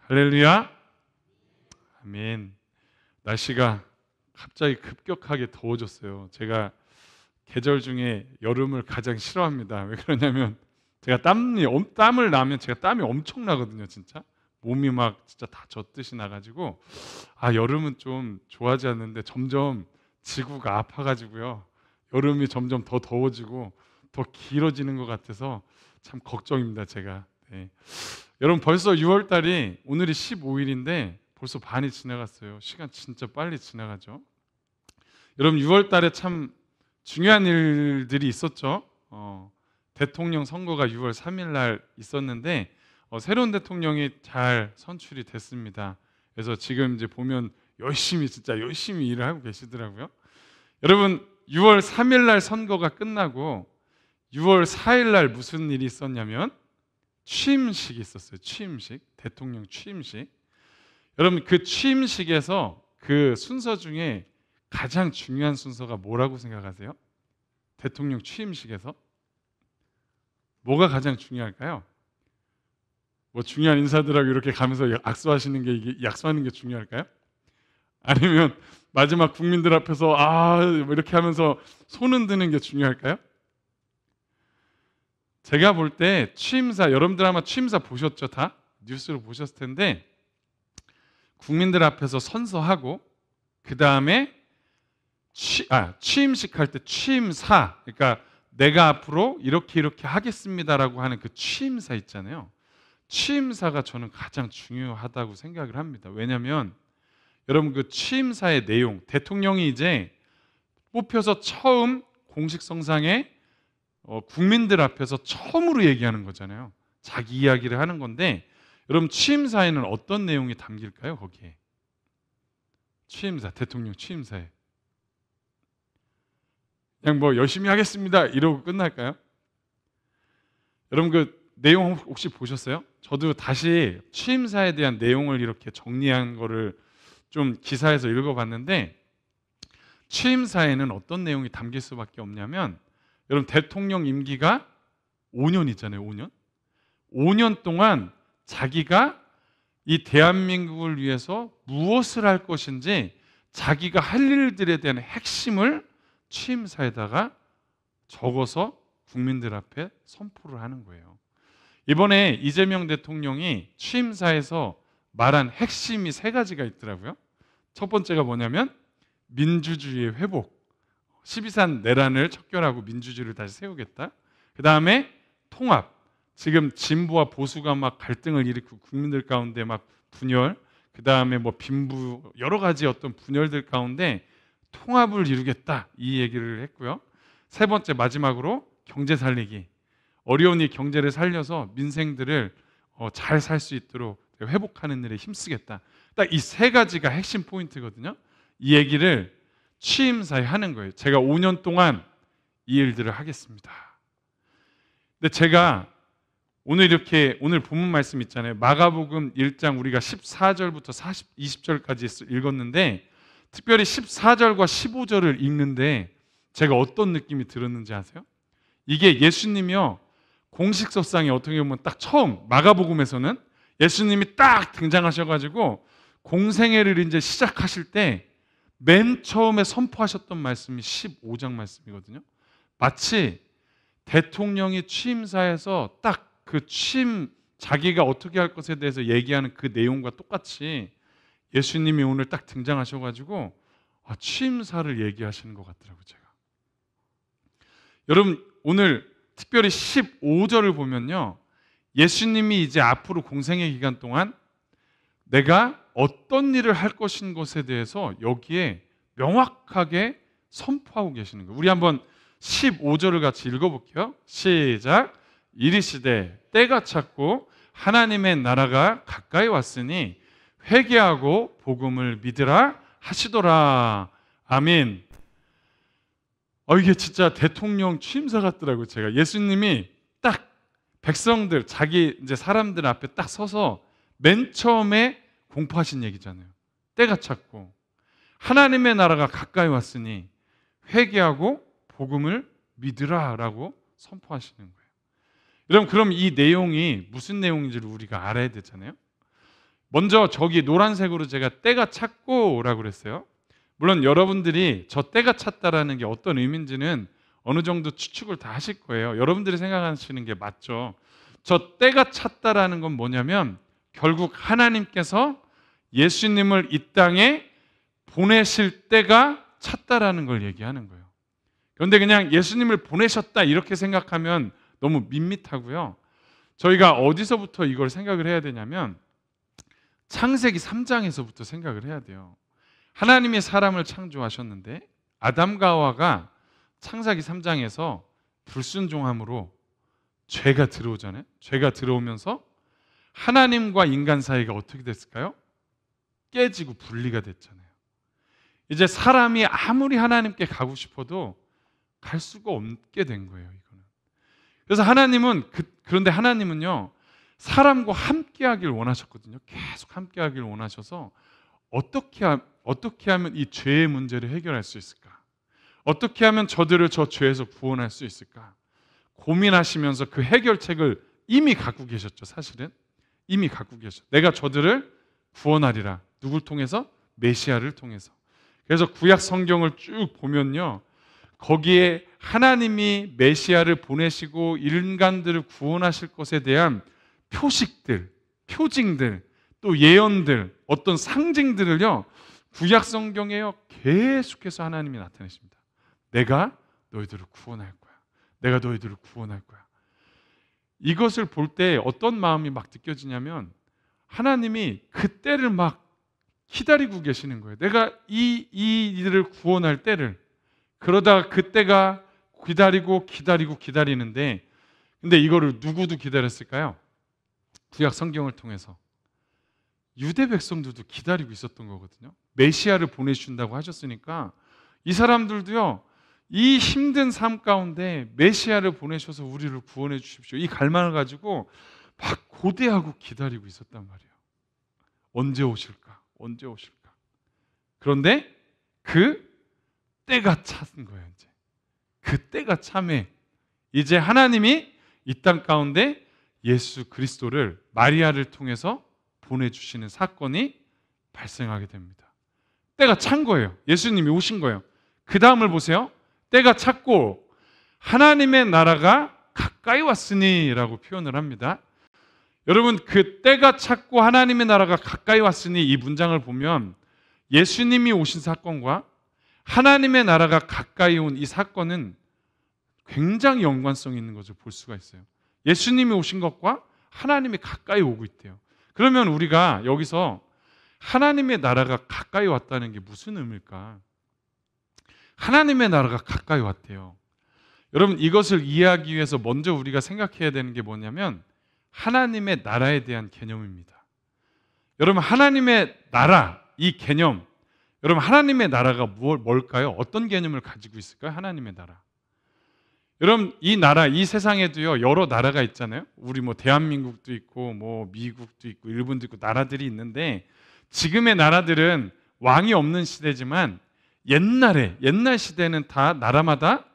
할렐루야. 아멘. 날씨가 갑자기 급격하게 더워졌어요. 제가 계절 중에 여름을 가장 싫어합니다. 왜 그러냐면 제가 땀을 나면 제가 땀이 엄청 나거든요. 진짜 몸이 막 진짜 다 젖듯이 나가지고 여름은 좀 좋아하지 않는데 점점 지구가 아파가지고요. 여름이 점점 더 더워지고 더 길어지는 것 같아서 참 걱정입니다. 제가. 네. 여러분 벌써 6월 달이 오늘이 15일인데 벌써 반이 지나갔어요. 시간 진짜 빨리 지나가죠. 여러분 6월 달에 참 중요한 일들이 있었죠. 대통령 선거가 6월 3일 날 있었는데 새로운 대통령이 잘 선출이 됐습니다. 그래서 지금 이제 보면 진짜 열심히 일을 하고 계시더라고요. 여러분 6월 3일 날 선거가 끝나고 6월 4일 날 무슨 일이 있었냐면 취임식이 있었어요. 취임식, 대통령 취임식. 여러분 그 취임식에서 그 순서 중에 가장 중요한 순서가 뭐라고 생각하세요? 대통령 취임식에서 뭐가 가장 중요할까요? 뭐 중요한 인사들하고 이렇게 가면서 악수하시는 게 이게 약수하는 게 중요할까요? 아니면 마지막 국민들 앞에서 뭐 이렇게 하면서 손 흔드는 게 중요할까요? 제가 볼 때 취임사, 여러분들 아마 취임사 보셨죠? 다? 뉴스로 보셨을 텐데 국민들 앞에서 선서하고 그 다음에 취임식 할 때 취임사, 그러니까 내가 앞으로 이렇게 하겠습니다라고 하는 그 취임사 있잖아요. 취임사가 저는 가장 중요하다고 생각을 합니다. 왜냐하면 여러분 그 취임사의 내용, 대통령이 이제 뽑혀서 처음 공식성상에 국민들 앞에서 처음으로 얘기하는 거잖아요. 자기 이야기를 하는 건데 여러분 취임사에는 어떤 내용이 담길까요? 거기에 취임사, 대통령 취임사에 그냥 뭐 열심히 하겠습니다 이러고 끝날까요? 여러분 그 내용 혹시 보셨어요? 저도 다시 취임사에 대한 내용을 이렇게 정리한 거를 좀 기사에서 읽어봤는데 취임사에는 어떤 내용이 담길 수밖에 없냐면 여러분 대통령 임기가 5년 있잖아요. 5년. 5년 동안 자기가 이 대한민국을 위해서 무엇을 할 것인지 자기가 할 일들에 대한 핵심을 취임사에다가 적어서 국민들 앞에 선포를 하는 거예요. 이번에 이재명 대통령이 취임사에서 말한 핵심이 3가지가 있더라고요. 첫 번째가 뭐냐면 민주주의의 회복, 12.3 내란을 척결하고 민주주의를 다시 세우겠다. 그 다음에 통합, 지금 진보와 보수가 막 갈등을 일으키고 국민들 가운데 막 분열, 그 다음에 뭐 빈부, 여러 가지 어떤 분열들 가운데 통합을 이루겠다 이 얘기를 했고요. 3번째 마지막으로 경제 살리기, 어려운 이 경제를 살려서 민생들을 잘 살 수 있도록 회복하는 일에 힘쓰겠다. 딱 이 3가지가 핵심 포인트거든요. 이 얘기를 취임사에 하는 거예요. 제가 5년 동안 이 일들을 하겠습니다. 근데 제가 오늘 본문 말씀 있잖아요. 마가복음 1장 우리가 14절부터 20절까지 읽었는데 특별히 14절과 15절을 읽는데 제가 어떤 느낌이 들었는지 아세요? 이게 예수님이요 공식석상에 어떻게 보면 딱 처음 마가복음에서는 예수님이 딱 등장하셔가지고 공생애를 이제 시작하실 때 맨 처음에 선포하셨던 말씀이 15장 말씀이거든요. 마치 대통령이 취임사에서 딱 그 자기가 어떻게 할 것에 대해서 얘기하는 그 내용과 똑같이 예수님이 오늘 딱 등장하셔가지고 취임사를 얘기하시는 것 같더라고요. 제가 여러분 오늘 특별히 15절을 보면요 예수님이 이제 앞으로 공생애 기간 동안 내가 어떤 일을 할 것인 것에 대해서 여기에 명확하게 선포하고 계시는 거예요. 우리 한번 15절을 같이 읽어볼게요. 시작. 이르시되 때가 찼고 하나님의 나라가 가까이 왔으니 회개하고 복음을 믿으라 하시더라. 아멘. 이게 진짜 대통령 취임사 같더라고요. 제가 예수님이 딱 백성들 자기 이제 사람들 앞에 딱 서서 맨 처음에 공포하신 얘기잖아요. 때가 찼고 하나님의 나라가 가까이 왔으니 회개하고 복음을 믿으라라고 선포하시는 거예요. 여러분 그럼 이 내용이 무슨 내용인지를 우리가 알아야 되잖아요. 먼저 저기 노란색으로 제가 때가 찼고라고 그랬어요. 물론 여러분들이 저 때가 찼다라는 게 어떤 의미인지는 어느 정도 추측을 다 하실 거예요. 여러분들이 생각하시는 게 맞죠. 저 때가 찼다라는 건 뭐냐면 결국 하나님께서 예수님을 이 땅에 보내실 때가 찼다라는 걸 얘기하는 거예요. 그런데 그냥 예수님을 보내셨다 이렇게 생각하면 너무 밋밋하고요. 저희가 어디서부터 이걸 생각을 해야 되냐면 창세기 3장에서부터 생각을 해야 돼요. 하나님이 사람을 창조하셨는데 아담과 하와가 창세기 3장에서 불순종함으로 죄가 들어오잖아요. 죄가 들어오면서 하나님과 인간 사이가 어떻게 됐을까요? 깨지고 분리가 됐잖아요. 이제 사람이 아무리 하나님께 가고 싶어도 갈 수가 없게 된 거예요. 이거는. 그래서 그런데 하나님은요 사람과 함께하길 원하셨거든요. 계속 함께하길 원하셔서 어떻게 하면 이 죄의 문제를 해결할 수 있을까? 어떻게 하면 저들을 저 죄에서 구원할 수 있을까? 고민하시면서 그 해결책을 이미 갖고 계셨죠. 사실은 이미 갖고 계셨죠. 내가 저들을 구원하리라. 누굴 통해서? 메시아를 통해서. 그래서 구약 성경을 쭉 보면요 거기에 하나님이 메시아를 보내시고 인간들을 구원하실 것에 대한 표식들, 표징들, 또 예언들, 어떤 상징들을요 구약 성경에요 계속해서 하나님이 나타내십니다. 내가 너희들을 구원할 거야. 내가 너희들을 구원할 거야. 이것을 볼 때 어떤 마음이 막 느껴지냐면 하나님이 그때를 막 기다리고 계시는 거예요. 내가 이들을 구원할 때를. 그러다가 그때가 기다리는데 근데 이거를 누구도 기다렸을까요? 구약 성경을 통해서 유대 백성들도 기다리고 있었던 거거든요. 메시아를 보내주신다고 하셨으니까 이 사람들도요 이 힘든 삶 가운데 메시아를 보내셔서 우리를 구원해 주십시오. 이 갈망을 가지고 막 고대하고 기다리고 있었단 말이에요. 언제 오실까? 언제 오실까? 그런데 그 때가 찼은 거예요. 이제 그 때가 참에 이제 하나님이 이 땅 가운데 예수 그리스도를 마리아를 통해서 보내주시는 사건이 발생하게 됩니다. 때가 찬 거예요. 예수님이 오신 거예요. 그 다음을 보세요. 때가 찼고 하나님의 나라가 가까이 왔으니 라고 표현을 합니다. 여러분 그 때가 찼고 하나님의 나라가 가까이 왔으니 이 문장을 보면 예수님이 오신 사건과 하나님의 나라가 가까이 온 이 사건은 굉장히 연관성이 있는 것을 볼 수가 있어요. 예수님이 오신 것과 하나님이 가까이 오고 있대요. 그러면 우리가 여기서 하나님의 나라가 가까이 왔다는 게 무슨 의미일까? 하나님의 나라가 가까이 왔대요. 여러분 이것을 이해하기 위해서 먼저 우리가 생각해야 되는 게 뭐냐면 하나님의 나라에 대한 개념입니다. 여러분 하나님의 나라 이 개념 여러분 하나님의 나라가 뭘까요? 어떤 개념을 가지고 있을까요? 하나님의 나라. 여러분 이 나라 이 세상에도요 여러 나라가 있잖아요. 우리 뭐 대한민국도 있고 뭐 미국도 있고 일본도 있고 나라들이 있는데 지금의 나라들은 왕이 없는 시대지만 옛날 시대는 다 나라마다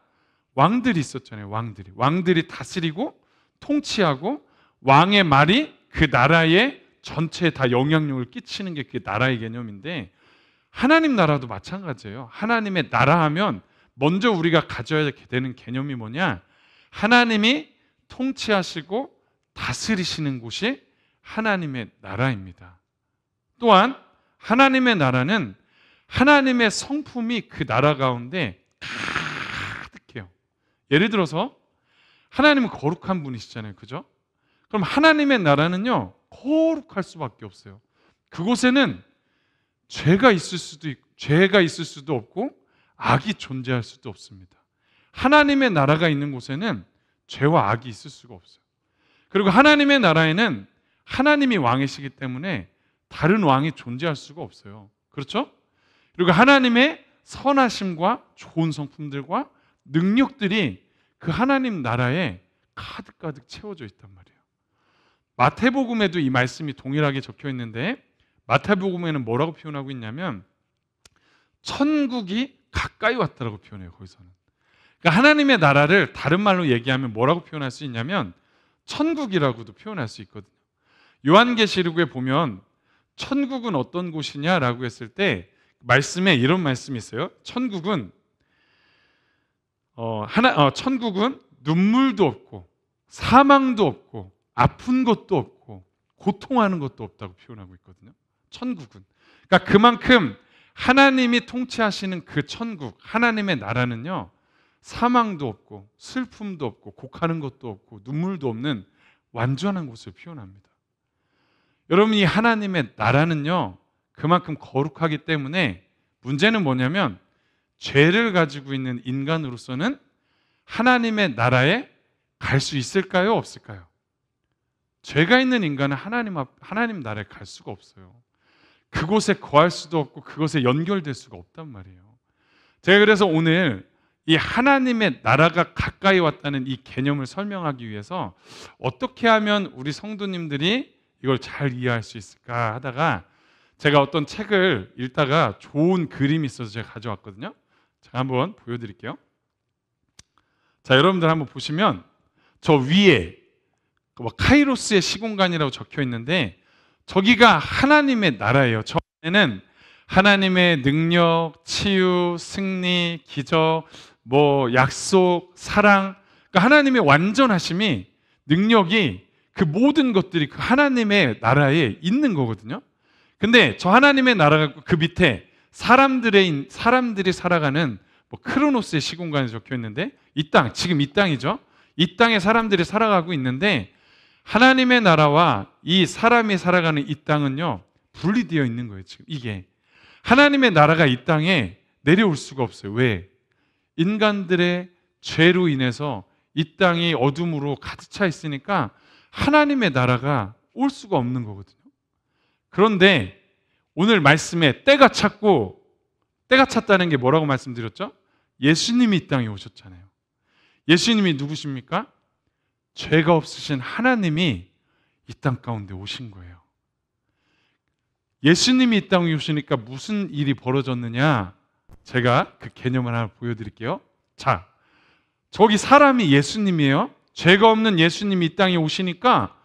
왕들이 있었잖아요. 왕들이 다스리고 통치하고 왕의 말이 그 나라의 전체에 다 영향력을 끼치는 게 그 나라의 개념인데 하나님 나라도 마찬가지예요. 하나님의 나라 하면 먼저 우리가 가져야 되는 개념이 뭐냐? 하나님이 통치하시고 다스리시는 곳이 하나님의 나라입니다. 또한 하나님의 나라는 하나님의 성품이 그 나라 가운데 가득해요. 예를 들어서 하나님은 거룩한 분이시잖아요. 그죠? 그럼 하나님의 나라는요 거룩할 수밖에 없어요. 그곳에는 죄가 있을 수도 없고 악이 존재할 수도 없습니다. 하나님의 나라가 있는 곳에는 죄와 악이 있을 수가 없어요. 그리고 하나님의 나라에는 하나님이 왕이시기 때문에 다른 왕이 존재할 수가 없어요. 그렇죠? 그리고 하나님의 선하심과 좋은 성품들과 능력들이 그 하나님 나라에 가득가득 채워져 있단 말이에요. 마태복음에도 이 말씀이 동일하게 적혀 있는데 마태복음에는 뭐라고 표현하고 있냐면 천국이 가까이 왔다라고 표현해요. 거기서는. 그러니까 하나님의 나라를 다른 말로 얘기하면 뭐라고 표현할 수 있냐면 천국이라고도 표현할 수 있거든요. 요한계시록에 보면 천국은 어떤 곳이냐라고 했을 때 말씀에 이런 말씀이 있어요. 천국은 천국은 눈물도 없고 사망도 없고 아픈 것도 없고 고통하는 것도 없다고 표현하고 있거든요. 천국은. 그러니까 그만큼 하나님이 통치하시는 그 천국, 하나님의 나라는요, 사망도 없고 슬픔도 없고 곡하는 것도 없고 눈물도 없는 완전한 곳을 표현합니다. 여러분, 이 하나님의 나라는요, 그만큼 거룩하기 때문에 문제는 뭐냐면 죄를 가지고 있는 인간으로서는 하나님의 나라에 갈 수 있을까요? 없을까요? 죄가 있는 인간은 하나님 나라에 갈 수가 없어요. 그곳에 거할 수도 없고 그곳에 연결될 수가 없단 말이에요. 제가 그래서 오늘 이 하나님의 나라가 가까이 왔다는 이 개념을 설명하기 위해서 어떻게 하면 우리 성도님들이 이걸 잘 이해할 수 있을까 하다가 제가 어떤 책을 읽다가 좋은 그림이 있어서 제가 가져왔거든요. 제가 한번 보여드릴게요. 자, 여러분들 한번 보시면 저 위에 카이로스의 시공간이라고 적혀 있는데 저기가 하나님의 나라예요. 저 안에는 하나님의 능력, 치유, 승리, 기적, 약속, 사랑, 그러니까 하나님의 완전하심이, 능력이, 그 모든 것들이 그 하나님의 나라에 있는 거거든요. 근데 저 하나님의 나라가 그 밑에 사람들이 살아가는 크로노스의 시공간에 적혀 있는데 이 땅, 지금 이 땅이죠. 이 땅에 사람들이 살아가고 있는데 하나님의 나라와 이 사람이 살아가는 이 땅은요, 분리되어 있는 거예요. 지금 이게 하나님의 나라가 이 땅에 내려올 수가 없어요. 왜? 인간들의 죄로 인해서 이 땅이 어둠으로 가득 차 있으니까 하나님의 나라가 올 수가 없는 거거든요. 그런데 오늘 말씀에 때가 찼다는 게 뭐라고 말씀드렸죠? 예수님이 이 땅에 오셨잖아요. 예수님이 누구십니까? 죄가 없으신 하나님이 이 땅 가운데 오신 거예요. 예수님이 이 땅에 오시니까 무슨 일이 벌어졌느냐? 제가 그 개념을 하나 보여드릴게요. 자, 저기 사람이 예수님이에요. 죄가 없는 예수님이 이 땅에 오시니까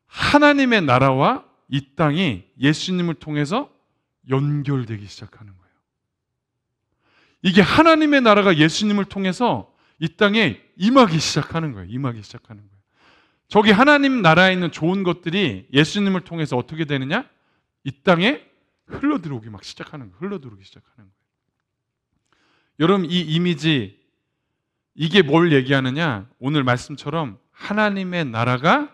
하나님의 나라와 이 땅이 예수님을 통해서 연결되기 시작하는 거예요. 이게 하나님의 나라가 예수님을 통해서 이 땅에 임하기 시작하는 거예요. 저기 하나님 나라에 있는 좋은 것들이 예수님을 통해서 어떻게 되느냐? 이 땅에 흘러들어오기 시작하는 거예요. 여러분, 이 이미지, 이게 뭘 얘기하느냐? 오늘 말씀처럼 하나님의 나라가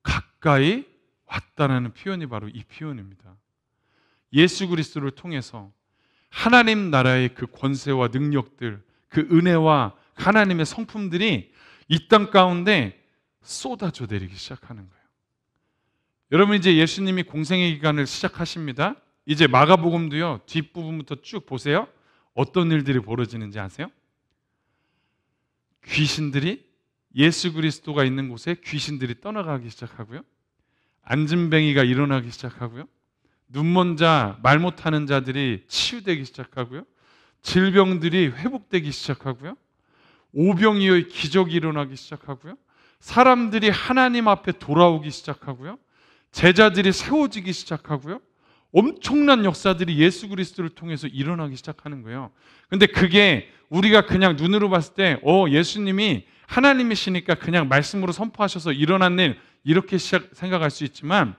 가까이 왔다는 표현이 바로 이 표현입니다. 예수 그리스도를 통해서 하나님 나라의 그 권세와 능력들, 그 은혜와 하나님의 성품들이 이 땅 가운데 쏟아져 내리기 시작하는 거예요. 여러분, 이제 예수님이 공생의 기간을 시작하십니다. 이제 마가복음도요, 뒷부분부터 쭉 보세요. 어떤 일들이 벌어지는지 아세요? 귀신들이, 예수 그리스도가 있는 곳에 귀신들이 떠나가기 시작하고요, 안진뱅이가 일어나기 시작하고요, 눈먼 자, 말 못하는 자들이 치유되기 시작하고요, 질병들이 회복되기 시작하고요, 오병이어의 기적이 일어나기 시작하고요, 사람들이 하나님 앞에 돌아오기 시작하고요, 제자들이 세워지기 시작하고요, 엄청난 역사들이 예수 그리스도를 통해서 일어나기 시작하는 거예요. 근데 그게 우리가 그냥 눈으로 봤을 때 예수님이 하나님이시니까 그냥 말씀으로 선포하셔서 일어난 일, 이렇게 생각할 수 있지만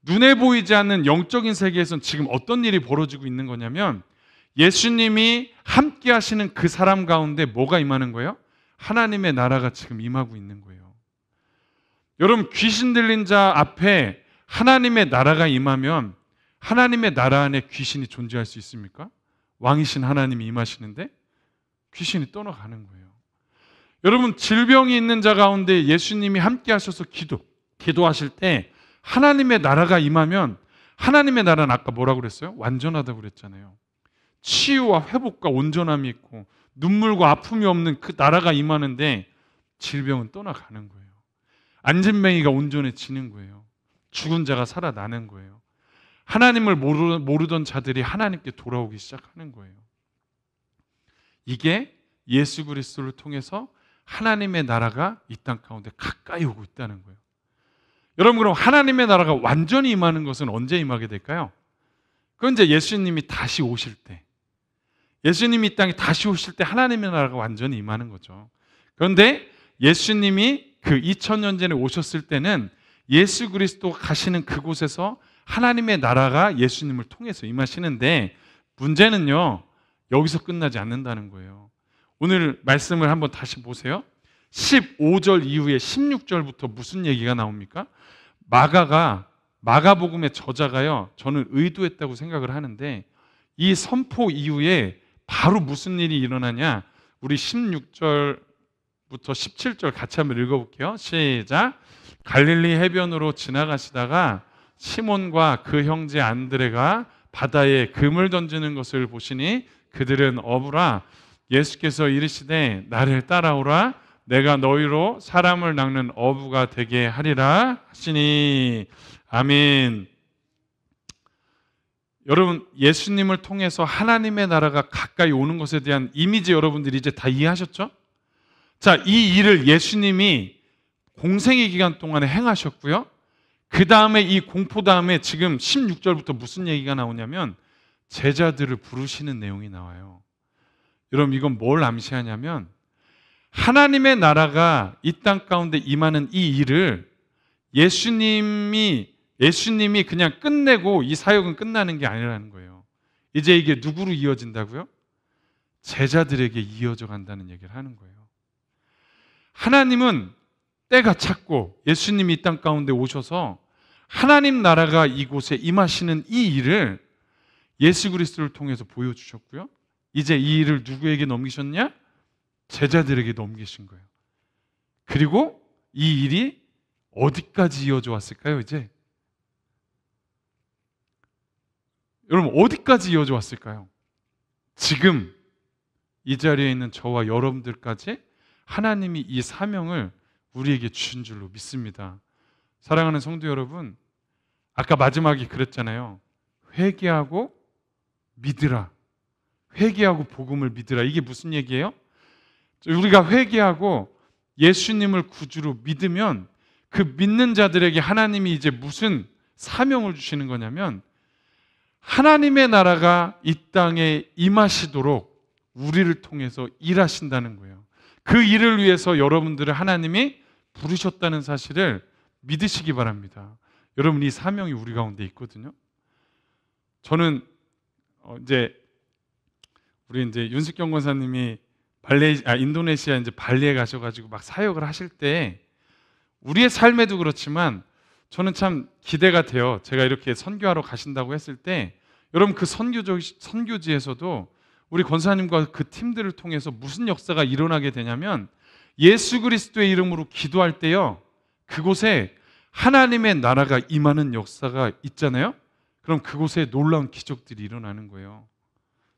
눈에 보이지 않는 영적인 세계에서는 지금 어떤 일이 벌어지고 있는 거냐면 예수님이 함께 하시는 그 사람 가운데 뭐가 임하는 거예요? 하나님의 나라가 지금 임하고 있는 거예요. 여러분, 귀신 들린 자 앞에 하나님의 나라가 임하면 하나님의 나라 안에 귀신이 존재할 수 있습니까? 왕이신 하나님이 임하시는데 귀신이 떠나가는 거예요. 여러분, 질병이 있는 자 가운데 예수님이 함께 하셔서 기도하실 때 하나님의 나라가 임하면, 하나님의 나라는 아까 뭐라고 그랬어요? 완전하다고 그랬잖아요. 치유와 회복과 온전함이 있고 눈물과 아픔이 없는 그 나라가 임하는데 질병은 떠나가는 거예요. 안진뱅이가 온전해지는 거예요. 죽은 자가 살아나는 거예요. 하나님을 모르던 자들이 하나님께 돌아오기 시작하는 거예요. 이게 예수 그리스도를 통해서 하나님의 나라가 이 땅 가운데 가까이 오고 있다는 거예요. 여러분, 그럼 하나님의 나라가 완전히 임하는 것은 언제 임하게 될까요? 그건 이제 예수님이 다시 오실 때, 예수님이 이 땅에 다시 오실 때 하나님의 나라가 완전히 임하는 거죠. 그런데 예수님이 그 2000년 전에 오셨을 때는 예수 그리스도가 가시는 그곳에서 하나님의 나라가 예수님을 통해서 임하시는데, 문제는요, 여기서 끝나지 않는다는 거예요. 오늘 말씀을 한번 다시 보세요. 15절 이후에 16절부터 무슨 얘기가 나옵니까? 마가복음의 저자가요, 저는 의도했다고 생각을 하는데, 이 선포 이후에 바로 무슨 일이 일어나냐? 우리 16절부터 17절 같이 한번 읽어볼게요. 시작. 갈릴리 해변으로 지나가시다가 시몬과 그 형제 안드레가 바다에 금을 던지는 것을 보시니 그들은 어부라. 예수께서 이르시되 나를 따라오라. 내가 너희로 사람을 낚는 어부가 되게 하리라 하시니. 아멘. 여러분, 예수님을 통해서 하나님의 나라가 가까이 오는 것에 대한 이미지 여러분들이 이제 다 이해하셨죠? 자, 이 일을 예수님이 공생의 기간 동안에 행하셨고요. 그 다음에 이 공포 다음에 지금 16절부터 무슨 얘기가 나오냐면 제자들을 부르시는 내용이 나와요. 여러분, 이건 뭘 암시하냐면 하나님의 나라가 이 땅 가운데 임하는 이 일을 예수님이 그냥 끝내고 이 사역은 끝나는 게 아니라는 거예요. 이제 이게 누구로 이어진다고요? 제자들에게 이어져 간다는 얘기를 하는 거예요. 하나님은 때가 찼고 예수님이 이 땅 가운데 오셔서 하나님 나라가 이곳에 임하시는 이 일을 예수 그리스도를 통해서 보여주셨고요. 이제 이 일을 누구에게 넘기셨냐? 제자들에게 넘기신 거예요. 그리고 이 일이 어디까지 이어져 왔을까요? 이제 여러분, 어디까지 이어져 왔을까요? 지금 이 자리에 있는 저와 여러분들까지 하나님이 이 사명을 우리에게 주신 줄로 믿습니다. 사랑하는 성도 여러분, 아까 마지막에 그랬잖아요. 회개하고 믿으라. 회개하고 복음을 믿으라. 이게 무슨 얘기예요? 우리가 회개하고 예수님을 구주로 믿으면 그 믿는 자들에게 하나님이 이제 무슨 사명을 주시는 거냐면 하나님의 나라가 이 땅에 임하시도록 우리를 통해서 일하신다는 거예요. 그 일을 위해서 여러분들을 하나님이 부르셨다는 사실을 믿으시기 바랍니다. 여러분, 이 사명이 우리 가운데 있거든요. 저는 우리 윤숙경 권사님이 인도네시아 이제 발리에 가셔가지고 막 사역을 하실 때 우리의 삶에도 그렇지만 저는 참 기대가 돼요. 제가 이렇게 선교하러 가신다고 했을 때 여러분, 그 선교지에서도 우리 권사님과 그 팀들을 통해서 무슨 역사가 일어나게 되냐면 예수 그리스도의 이름으로 기도할 때요, 그곳에 하나님의 나라가 임하는 역사가 있잖아요. 그럼 그곳에 놀라운 기적들이 일어나는 거예요.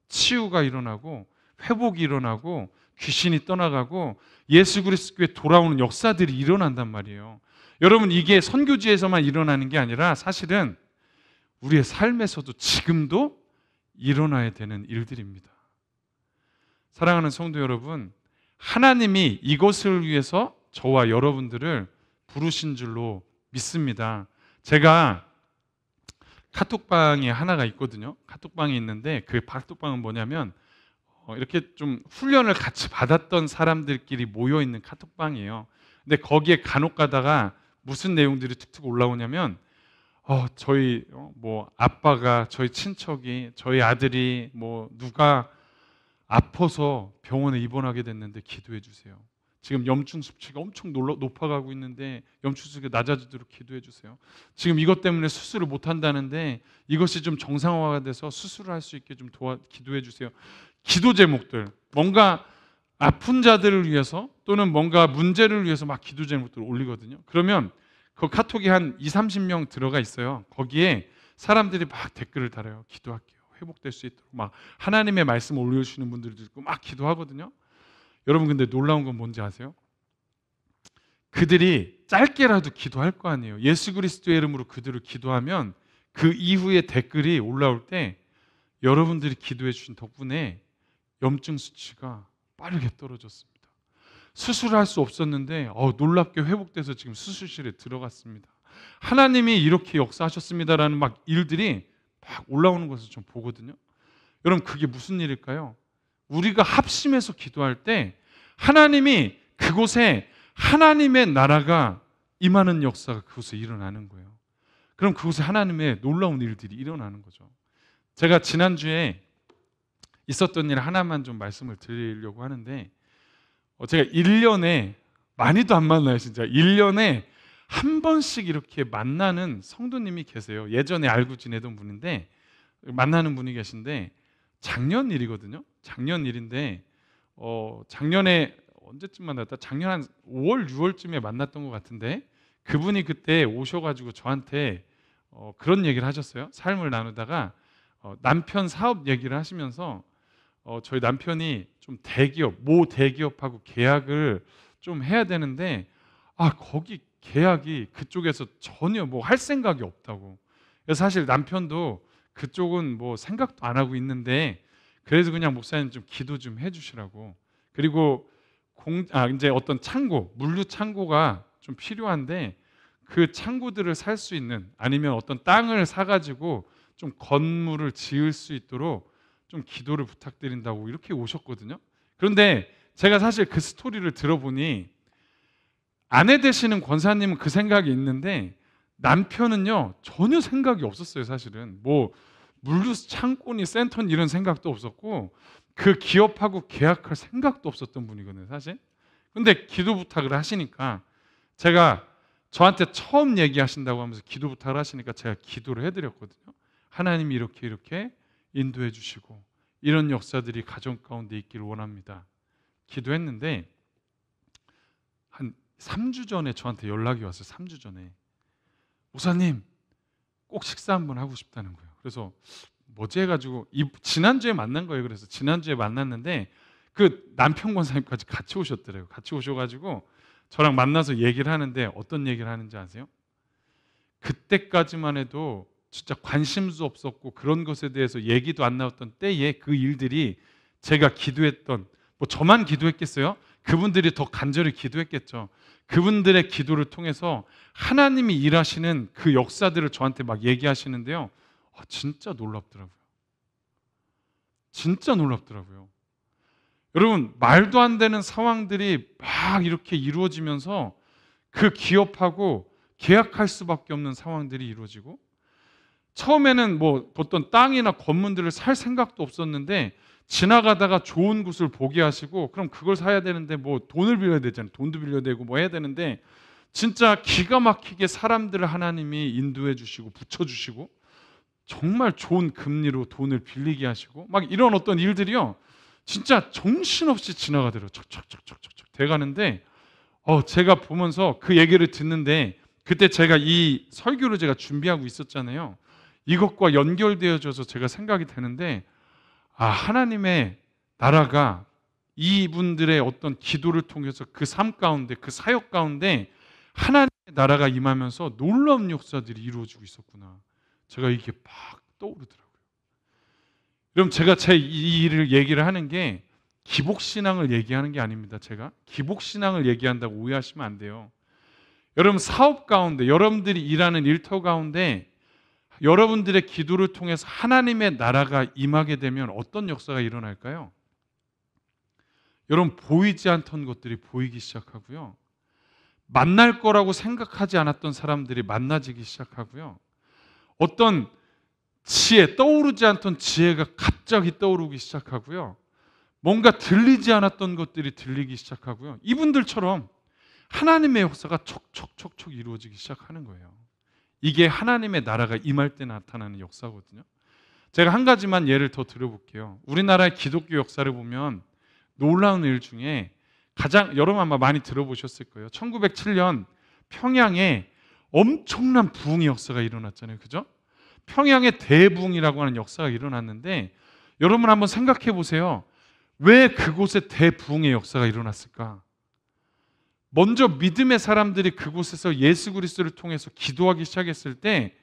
치유가 일어나고 회복이 일어나고 귀신이 떠나가고 예수 그리스도에 돌아오는 역사들이 일어난단 말이에요. 여러분, 이게 선교지에서만 일어나는 게 아니라 사실은 우리의 삶에서도 지금도 일어나야 되는 일들입니다. 사랑하는 성도 여러분, 하나님이 이것을 위해서 저와 여러분들을 부르신 줄로 믿습니다. 제가 카톡방이 하나가 있거든요. 카톡방이 있는데 그 카톡방은 뭐냐면 이렇게 좀 훈련을 같이 받았던 사람들끼리 모여있는 카톡방이에요. 근데 거기에 간혹 가다가 무슨 내용들이 툭툭 올라오냐면 저희 아빠가, 저희 친척이, 저희 아들이 누가 아파서 병원에 입원하게 됐는데 기도해 주세요. 지금 염증 수치가 엄청 높아가고 있는데 염증 수치가 낮아지도록 기도해 주세요. 지금 이것 때문에 수술을 못 한다는데 이것이 좀 정상화가 돼서 수술을 할 수 있게 좀 기도해 주세요. 기도 제목들, 뭔가 아픈 자들을 위해서 또는 뭔가 문제를 위해서 막 기도 제목들을 올리거든요. 그러면 그 카톡이 한 20-30명 들어가 있어요. 거기에 사람들이 막 댓글을 달아요. 기도할게요. 회복될 수 있도록 막 하나님의 말씀을 올려주시는 분들도 있고 막 기도하거든요. 여러분, 근데 놀라운 건 뭔지 아세요? 그들이 짧게라도 기도할 거 아니에요. 예수 그리스도의 이름으로 그들을 기도하면 그 이후에 댓글이 올라올 때 여러분들이 기도해 주신 덕분에 염증 수치가 빠르게 떨어졌습니다. 수술을 할 수 없었는데 놀랍게 회복돼서 지금 수술실에 들어갔습니다. 하나님이 이렇게 역사하셨습니다라는 막 일들이 막 올라오는 것을 좀 보거든요. 여러분, 그게 무슨 일일까요? 우리가 합심해서 기도할 때 하나님이 그곳에 하나님의 나라가 임하는 역사가 그곳에 일어나는 거예요. 그럼 그곳에 하나님의 놀라운 일들이 일어나는 거죠. 제가 지난주에 있었던 일 하나만 좀 말씀을 드리려고 하는데, 제가 1년에 많이도 안 만나요. 진짜 1년에 한 번씩 이렇게 만나는 성도님이 계세요. 예전에 알고 지내던 분인데 만나는 분이 계신데, 작년 일이거든요. 작년 일인데 작년에 언제쯤 만났다? 작년 한 5월, 6월쯤에 만났던 것 같은데, 그분이 그때 오셔가지고 저한테 그런 얘기를 하셨어요. 삶을 나누다가 남편 사업 얘기를 하시면서 저희 남편이 좀 대기업, 모 대기업하고 계약을 좀 해야 되는데, 거기 계약이 그쪽에서 전혀 뭐 할 생각이 없다고. 그래서 사실 남편도 그쪽은 뭐 생각도 안 하고 있는데, 그래서 그냥 목사님 좀 기도 좀 해주시라고. 그리고 이제 어떤 창고, 물류 창고가 좀 필요한데, 그 창고들을 살 수 있는, 아니면 어떤 땅을 사가지고 좀 건물을 지을 수 있도록 좀 기도를 부탁드린다고 이렇게 오셨거든요. 그런데 제가 사실 그 스토리를 들어보니, 아내 되시는 권사님은 그 생각이 있는데 남편은요 전혀 생각이 없었어요. 사실은 뭐 물류 창고니 센터니 이런 생각도 없었고, 그 기업하고 계약할 생각도 없었던 분이거든요, 사실. 근데 기도 부탁을 하시니까, 제가 저한테 처음 얘기하신다고 하면서 기도 부탁을 하시니까 제가 기도를 해드렸거든요. 하나님이 이렇게 이렇게 인도해 주시고 이런 역사들이 가정 가운데 있기를 원합니다. 기도했는데 한 3주 전에 저한테 연락이 왔어요. 3주 전에. 목사님, 꼭 식사 한번 하고 싶다는 거예요. 그래서 뭐지 해가지고 지난주에 만난 거예요. 그래서 지난주에 만났는데 그 남편 권사님까지 같이 오셨더라고요. 같이 오셔가지고 저랑 만나서 얘기를 하는데, 어떤 얘기를 하는지 아세요? 그때까지만 해도 진짜 관심도 없었고 그런 것에 대해서 얘기도 안 나왔던 때에 그 일들이, 제가 기도했던, 뭐 저만 기도했겠어요? 그분들이 더 간절히 기도했겠죠. 그분들의 기도를 통해서 하나님이 일하시는 그 역사들을 저한테 막 얘기하시는데요, 진짜 놀랍더라고요. 진짜 놀랍더라고요. 여러분, 말도 안 되는 상황들이 막 이렇게 이루어지면서 그 기업하고 계약할 수밖에 없는 상황들이 이루어지고, 처음에는 뭐 어떤 땅이나 건물들을 살 생각도 없었는데 지나가다가 좋은 곳을 보게 하시고, 그럼 그걸 사야 되는데 뭐 돈을 빌려야 되잖아요. 돈도 빌려야 되고 뭐 해야 되는데, 진짜 기가 막히게 사람들을 하나님이 인도해 주시고 붙여주시고, 정말 좋은 금리로 돈을 빌리게 하시고, 막 이런 어떤 일들이요 진짜 정신없이 지나가더라고요. 척척척척척 돼가는데, 제가 보면서 그 얘기를 듣는데, 그때 제가 이 설교를 제가 준비하고 있었잖아요. 이것과 연결되어져서 제가 생각이 되는데, 하나님의 나라가 이분들의 어떤 기도를 통해서 그 삶 가운데, 그 사역 가운데 하나님의 나라가 임하면서 놀라운 역사들이 이루어지고 있었구나. 제가 이게 막 떠오르더라고요. 그럼 제가 이 일을 얘기를 하는 게 기복신앙을 얘기하는 게 아닙니다. 제가 기복신앙을 얘기한다고 오해하시면 안 돼요. 여러분, 사업 가운데, 여러분들이 일하는 일터 가운데 여러분들의 기도를 통해서 하나님의 나라가 임하게 되면 어떤 역사가 일어날까요? 여러분, 보이지 않던 것들이 보이기 시작하고요, 만날 거라고 생각하지 않았던 사람들이 만나지기 시작하고요, 어떤 지혜, 떠오르지 않던 지혜가 갑자기 떠오르기 시작하고요, 뭔가 들리지 않았던 것들이 들리기 시작하고요, 이분들처럼 하나님의 역사가 척척척척 이루어지기 시작하는 거예요. 이게 하나님의 나라가 임할 때 나타나는 역사거든요. 제가 한 가지만 예를 더 들어볼게요. 우리나라의 기독교 역사를 보면 놀라운 일 중에 가장, 여러분 아마 많이 들어보셨을 거예요. 1907년 평양에 엄청난 부흥의 역사가 일어났잖아요. 그죠? 평양의 대부흥이라고 하는 역사가 일어났는데, 여러분 한번 생각해 보세요. 왜 그곳에 대부흥의 역사가 일어났을까? 먼저 믿음의 사람들이 그곳에서 예수 그리스도를 통해서 기도하기 시작했을 때,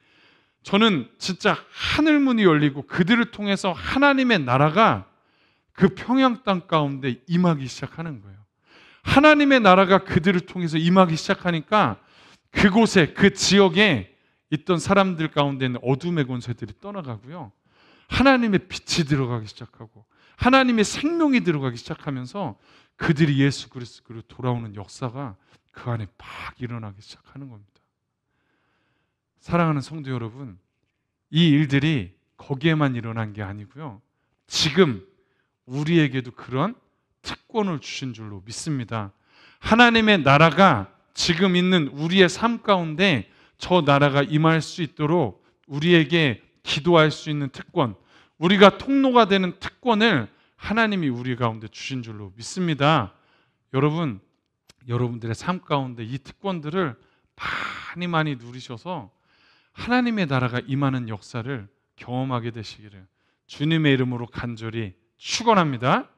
저는 진짜 하늘문이 열리고 그들을 통해서 하나님의 나라가 그 평양 땅 가운데 임하기 시작하는 거예요. 하나님의 나라가 그들을 통해서 임하기 시작하니까 그곳에 그 지역에 있던 사람들 가운데는 어둠의 권세들이 떠나가고요. 하나님의 빛이 들어가기 시작하고 하나님의 생명이 들어가기 시작하면서 그들이 예수 그리스도로 돌아오는 역사가 그 안에 막 일어나기 시작하는 겁니다. 사랑하는 성도 여러분, 이 일들이 거기에만 일어난 게 아니고요. 지금 우리에게도 그런 특권을 주신 줄로 믿습니다. 하나님의 나라가 지금 있는 우리의 삶 가운데 저 나라가 임할 수 있도록 우리에게 기도할 수 있는 특권, 우리가 통로가 되는 특권을 하나님이 우리 가운데 주신 줄로 믿습니다. 여러분, 여러분들의 삶 가운데 이 특권들을 많이 누리셔서 하나님의 나라가 임하는 역사를 경험하게 되시기를 주님의 이름으로 간절히 축원합니다.